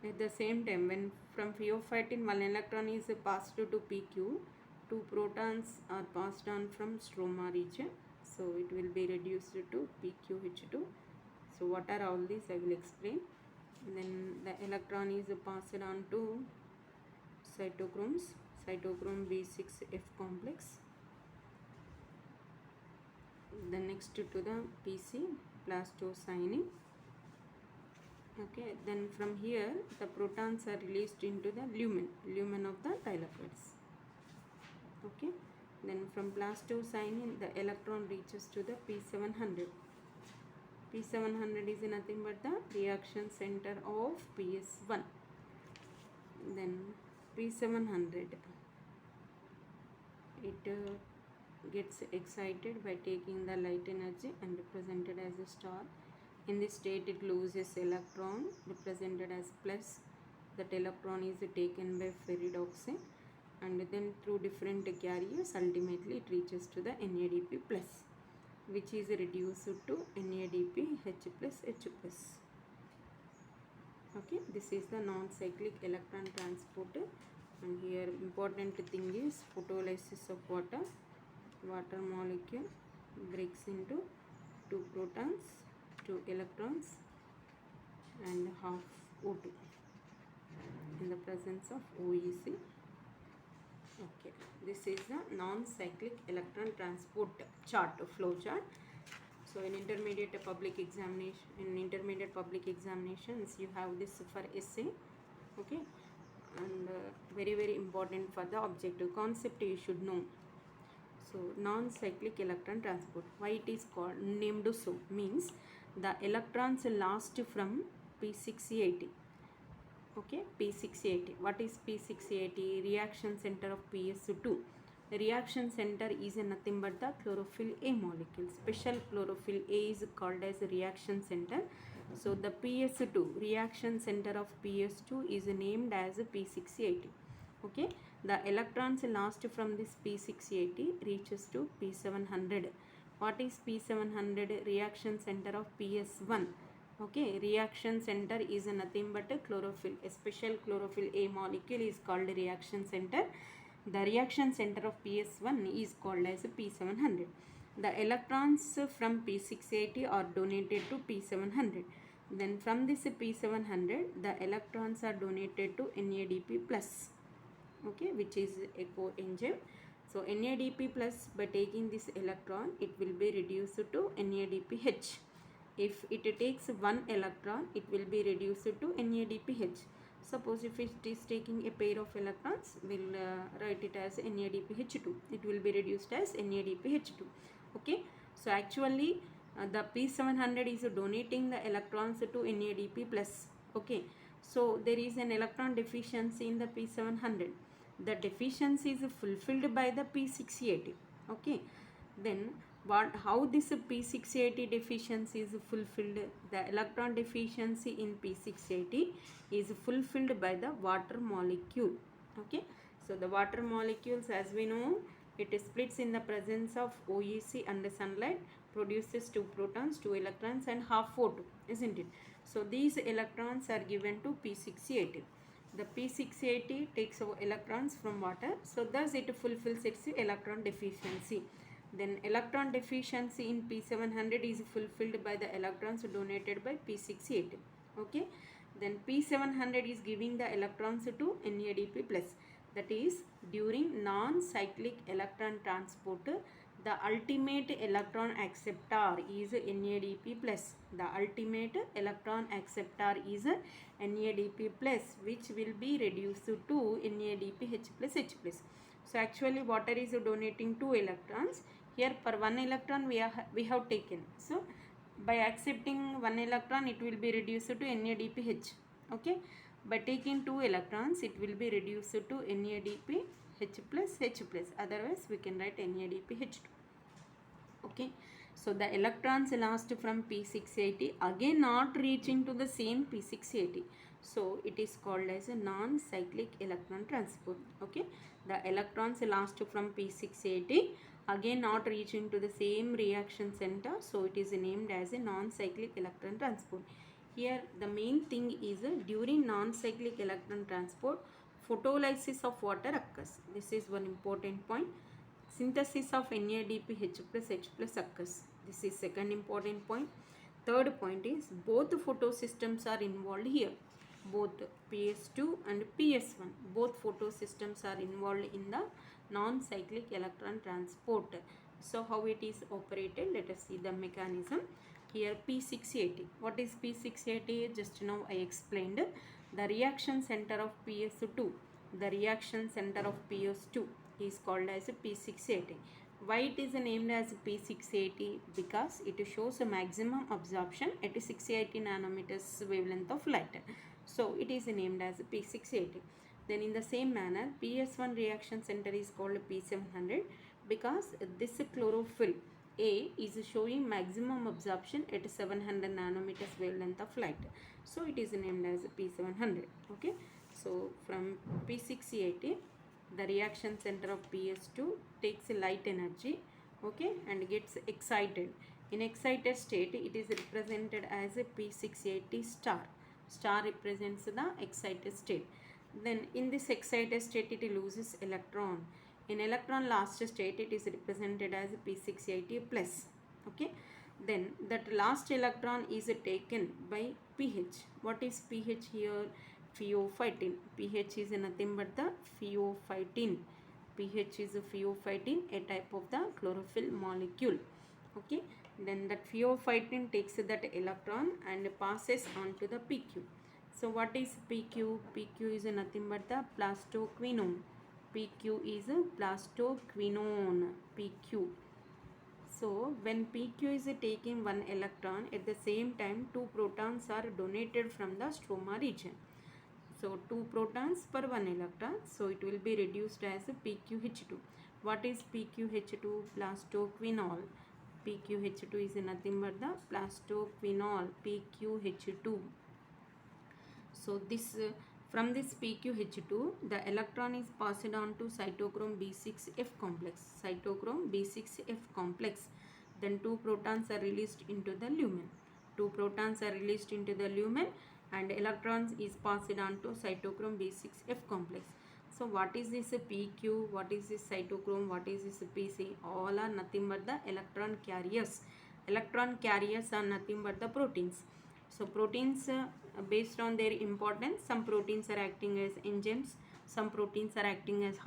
At the same time, when from pheophytin one electron is passed to PQ, two protons are passed on from stroma region. So it will be reduced to PQH2. So what are all these I will explain. And then the electron is passed on to cytochromes, cytochrome B6F complex. Then next to the PC, plastocyanin. Okay, then from here the protons are released into the lumen of the thylakoids. Okay, then from plastocyanin the electron reaches to the P700. P700 is nothing but the reaction center of PS1. Then P700, it gets excited by taking the light energy and represented as a star. In this state it loses electron represented as plus. That electron is taken by ferridoxine, and then through different carriers ultimately it reaches to the NADP plus, which is reduced to NADP H plus H plus. Okay, this is the non-cyclic electron transporter. And here important thing is photolysis of water. Water molecule breaks into two protons, two electrons, and half O2 in the presence of OEC. Okay, this is a non-cyclic electron transport chart, flow chart. So in intermediate public examinations, you have this for essay. Okay, and very important for the objective concept you should know. So non-cyclic electron transport, why it is called named so means the electrons last from P680. Okay, P680. What is P680? Reaction center of PS2. The reaction center is nothing but the chlorophyll A molecule. Special chlorophyll A is called as reaction center. So the PS2 reaction center of PS2 is named as P680. Okay, the electrons lost from this P680 reaches to P700. What is P700? Reaction center of PS1. Okay, reaction center is nothing but a chlorophyll. A special chlorophyll A molecule is called reaction center. The reaction center of PS1 is called as P700. The electrons from P680 are donated to P700. Then from this P700, the electrons are donated to NADP plus. Okay, which is a coenzyme. So NADP plus, by taking this electron, it will be reduced to NADPH. If it takes one electron, it will be reduced to NADPH. Suppose if it is taking a pair of electrons, we'll write it as NADPH2. It will be reduced as NADPH2. Okay, so actually the P700 is donating the electrons to NADP plus. Okay, so there is an electron deficiency in the P700. The deficiency is fulfilled by the P680. Okay, then how this P680 deficiency is fulfilled? The electron deficiency in P680 is fulfilled by the water molecule. Okay, so the water molecules, as we know, it splits in the presence of OEC and sunlight, produces two protons, two electrons, and half O2, isn't it? So these electrons are given to P680. The P680 takes electrons from water, so thus it fulfills its electron deficiency. Then electron deficiency in P700 is fulfilled by the electrons donated by P680. Okay, then P700 is giving the electrons to NADP plus. That is, during non-cyclic electron transport, the ultimate electron acceptor is NADP plus. The ultimate electron acceptor is NADP plus, which will be reduced to NADP H plus H plus. So actually water is donating 2 electrons. Here per 1 electron we have taken. So by accepting 1 electron, it will be reduced to NADPH. Okay, by taking 2 electrons, it will be reduced to NADP H plus H plus. Otherwise we can write NADPH2. Okay, so the electrons lost from P680 again not reaching to the same P680. So it is called as a non-cyclic electron transport. Okay, the electrons lost from P680 again not reaching to the same reaction center. So it is named as a non-cyclic electron transport. Here the main thing is during non-cyclic electron transport, photolysis of water occurs. This is one important point. Synthesis of NADPH plus H plus occurs. This is second important point. Third point is both photosystems are involved here. Both PS2 and PS1. Both photosystems are involved in the non-cyclic electron transport. So how it is operated? Let us see the mechanism. Here P680. What is P680? Just now I explained. The reaction center of PS2. The reaction center of PS2 is called as P680. Why it is named as P680? Because it shows a maximum absorption at 680 nanometers wavelength of light. So it is named as P680. Then in the same manner, PS1 reaction center is called P700 because this chlorophyll A is showing maximum absorption at 700 nanometers wavelength of light. So it is named as P700. Okay. So from P680, the reaction center of PS2 takes light energy, okay, and gets excited. In excited state, it is represented as a P680 star. Star represents the excited state. Then in this excited state, it loses electron. In electron last state, it is represented as P680 plus. Okay. Then that last electron is taken by pH. What is pH here? Pheophytin. pH is nothing but the pheophytin. pH is pheophytin, a type of the chlorophyll molecule. Okay. Then that pheophytin takes that electron and passes on to the PQ. So what is PQ? PQ is nothing but the plastoquinone. PQ is plastoquinone. PQ. So when PQ is taking one electron, at the same time 2 protons are donated from the stroma region. So 2 protons per 1 electron. So it will be reduced as PQH2. What is PQH2? Plastoquinol. PQH2 is nothing but the plastoquinol. PQH2. So this from this PQH2, the electron is passed on to cytochrome B6F complex. Cytochrome B6F complex. Then 2 protons are released into the lumen. 2 protons are released into the lumen and electrons is passed on to cytochrome B6F complex. So what is this PQ? What is this cytochrome? What is this PC? All are nothing but the electron carriers. Electron carriers are nothing but the proteins. So proteins, based on their importance, some proteins are acting as enzymes, some proteins are acting as